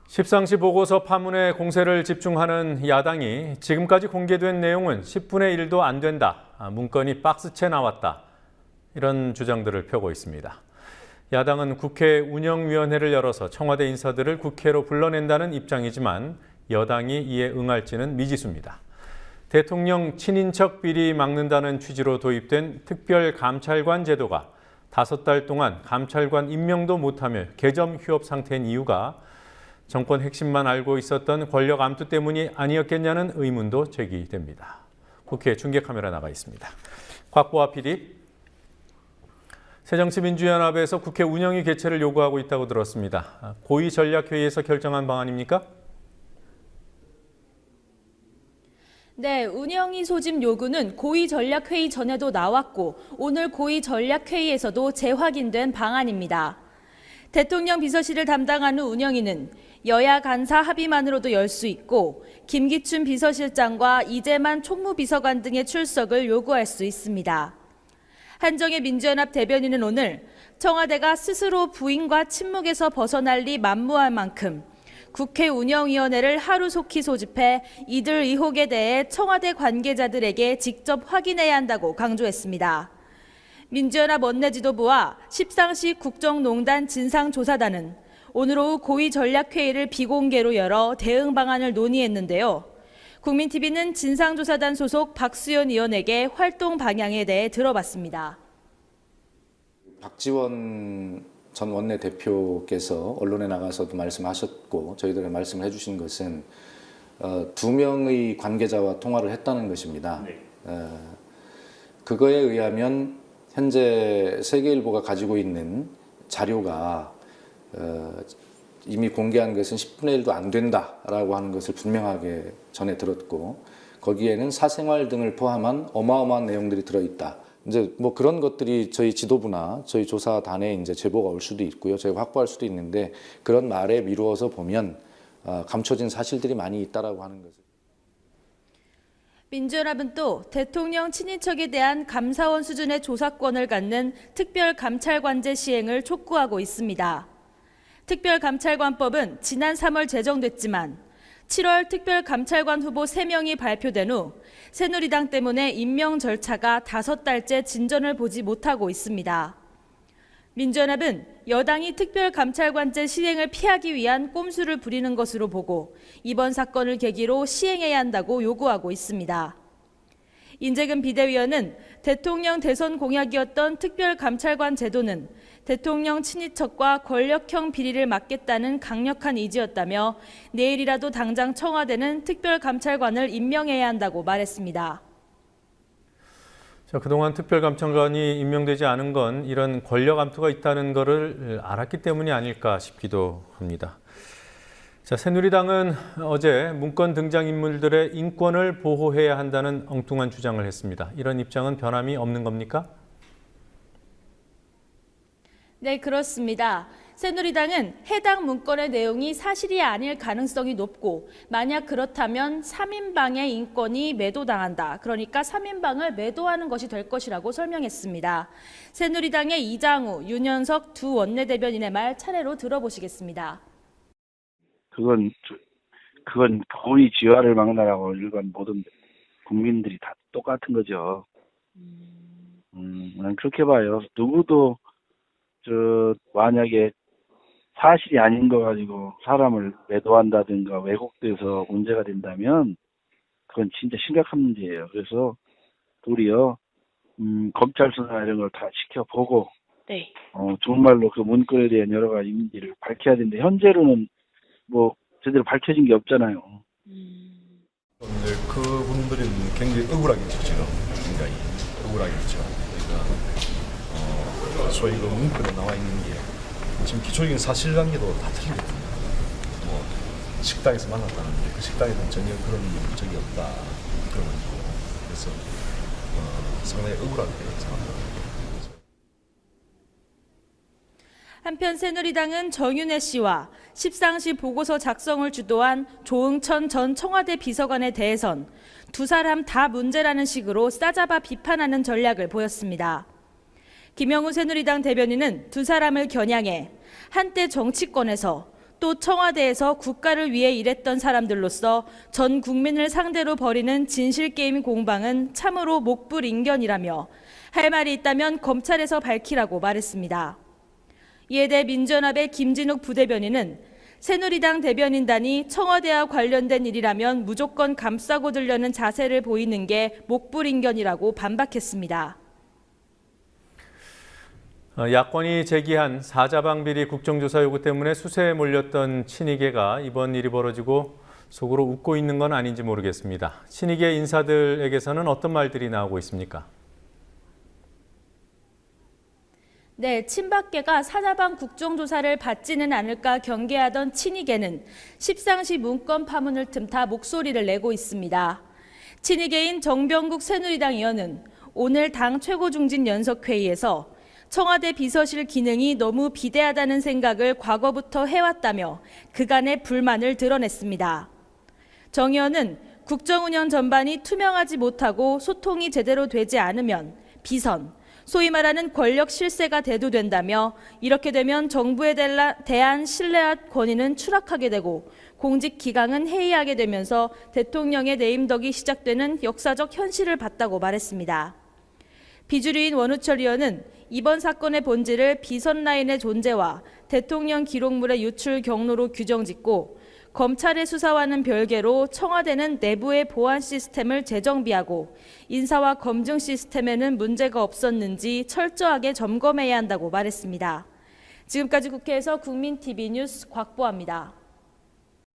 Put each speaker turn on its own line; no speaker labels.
십상시 보고서 파문에 공세를 집중하는 야당이 지금까지 공개된 내용은 10분의 1도 안 된다. 문건이 박스채 나왔다. 이런 주장들을 펴고 있습니다. 야당은 국회 운영위원회를 열어서 청와대 인사들을 국회로 불러낸다는 입장이지만 여당이 이에 응할지는 미지수입니다. 대통령 친인척 비리 막는다는 취지로 도입된 특별감찰관 제도가 5달 동안 감찰관 임명도 못하며 개점 휴업 상태인 이유가 정권 핵심만 알고 있었던 권력 암투 때문이 아니었겠냐는 의문도 제기됩니다. 국회 중계카메라 나가 있습니다. 곽보아 PD. 새정치민주연합에서 국회 운영위 개최를 요구하고 있다고 들었습니다. 고위전략회의에서 결정한 방안입니까?
네, 운영위 소집 요구는 고위전략회의 전에도 나왔고 오늘 고위전략회의에서도 재확인된 방안입니다. 대통령 비서실을 담당하는 운영위는 여야 간사 합의만으로도 열 수 있고 김기춘 비서실장과 이재만 총무비서관 등의 출석을 요구할 수 있습니다. 한정혜 민주연합 대변인은 오늘 청와대가 스스로 부인과 침묵에서 벗어날리 만무할 만큼 국회 운영위원회를 하루속히 소집해 이들 의혹에 대해 청와대 관계자들에게 직접 확인해야 한다고 강조했습니다. 민주연합 원내지도부와 십상시 국정농단 진상조사단은 오늘 오후 고위전략회의를 비공개로 열어 대응 방안을 논의했는데요. 국민TV는 진상조사단 소속 박수현 의원에게 활동 방향에 대해 들어봤습니다.
박지원 전 원내대표께서 언론에 나가서도 말씀하셨고 저희들에 말씀을 해주신 것은 2명의 관계자와 통화를 했다는 것입니다. 그거에 의하면 현재 세계일보가 가지고 있는 자료가 이미 공개한 것은 10분의 1도 안 된다라고 하는 것을 분명하게 전해 들었고 거기에는 사생활 등을 포함한 어마어마한 내용들이 들어있다. 이제 뭐 그런 것들이 저희 지도부나 저희 조사단에 이제 제보가 올 수도 있고요. 저희가 확보할 수도 있는데 그런 말에 미루어서 보면 감춰진 사실들이 많이 있다라고 하는 것을.
민주연합은 또 대통령 친인척에 대한 감사원 수준의 조사권을 갖는 특별감찰관제 시행을 촉구하고 있습니다. 특별감찰관법은 지난 3월 제정됐지만 7월 특별감찰관 후보 3명이 발표된 후 새누리당 때문에 임명 절차가 5달째 진전을 보지 못하고 있습니다. 민주연합은 여당이 특별감찰관제 시행을 피하기 위한 꼼수를 부리는 것으로 보고 이번 사건을 계기로 시행해야 한다고 요구하고 있습니다. 인재근 비대위원은 대통령 대선 공약이었던 특별감찰관 제도는 대통령 친인척과 권력형 비리를 막겠다는 강력한 의지였다며 내일이라도 당장 청와대는 특별감찰관을 임명해야 한다고 말했습니다.
자, 그동안 특별감찰관이 임명되지 않은 건 이런 권력 암투가 있다는 것을 알았기 때문이 아닐까 싶기도 합니다. 자, 새누리당은 어제 문건 등장인물들의 인권을 보호해야 한다는 엉뚱한 주장을 했습니다. 이런 입장은 변함이 없는 겁니까?
네, 그렇습니다. 새누리당은 해당 문건의 내용이 사실이 아닐 가능성이 높고 만약 그렇다면 3인방의 인권이 매도당한다. 그러니까 3인방을 매도하는 것이 될 것이라고 설명했습니다. 새누리당의 이장우, 윤현석 두 원내대변인의 말 차례로 들어보시겠습니다.
그건 고의 지화를 막나라고 일반 모든 국민들이 다 똑같은 거죠. 난 그렇게 봐요. 누구도 만약에 사실이 아닌 거 가지고 사람을 매도한다든가 왜곡돼서 문제가 된다면 그건 진짜 심각한 문제예요. 그래서 우리요 검찰 수사 이런 걸 다 지켜보고
네.
정말로 그 문건에 대한 여러 가지 문제를 밝혀야 되는데 현재로는 뭐 제대로 밝혀진 게 없잖아요.
그분들은 굉장히 억울하겠죠. 지금 굉장히 억울하겠죠. 그러니까 소위 그 문건에 나와 있는 게 지금 기초적인 사실관계도 다 틀리거든요. 뭐 식당에서 만났다는데 그 식당에는 전혀 그런 적이 없다 그런 거고 그래서 상당히 억울하게 생각합니다.
한편 새누리당은 정윤회 씨와 십상시 보고서 작성을 주도한 조응천 전 청와대 비서관에 대해선 두 사람 다 문제라는 식으로 싸잡아 비판하는 전략을 보였습니다. 김영우 새누리당 대변인은 두 사람을 겨냥해 한때 정치권에서 또 청와대에서 국가를 위해 일했던 사람들로서 전 국민을 상대로 벌이는 진실게임 공방은 참으로 목불인견이라며 할 말이 있다면 검찰에서 밝히라고 말했습니다. 이에 대해 민주연합의 김진욱 부대변인은 새누리당 대변인단이 청와대와 관련된 일이라면 무조건 감싸고 들려는 자세를 보이는 게 목불인견이라고 반박했습니다.
야권이 제기한 사자방 비리 국정조사 요구 때문에 수세에 몰렸던 친이계가 이번 일이 벌어지고 속으로 웃고 있는 건 아닌지 모르겠습니다. 친이계 인사들에게서는 어떤 말들이 나오고 있습니까?
네, 친박계가 사자방 국정조사를 받지는 않을까 경계하던 친이계는 십상시 문건 파문을 틈타 목소리를 내고 있습니다. 친이계인 정병국 새누리당 의원은 오늘 당 최고중진연석회의에서 청와대 비서실 기능이 너무 비대하다는 생각을 과거부터 해왔다며 그간의 불만을 드러냈습니다. 정 의원은 국정운영 전반이 투명하지 못하고 소통이 제대로 되지 않으면 비선, 소위 말하는 권력 실세가 대두된다며 이렇게 되면 정부에 대한 신뢰와 권위는 추락하게 되고 공직 기강은 해이하게 되면서 대통령의 내임덕이 시작되는 역사적 현실을 봤다고 말했습니다. 비주류인 원우철 의원은 이번 사건의 본질을 비선 라인의 존재와 대통령 기록물의 유출 경로로 규정짓고 검찰의 수사와는 별개로 청와대는 내부의 보안 시스템을 재정비하고 인사와 검증 시스템에는 문제가 없었는지 철저하게 점검해야 한다고 말했습니다. 지금까지 국회에서 국민TV 뉴스 곽보아입니다.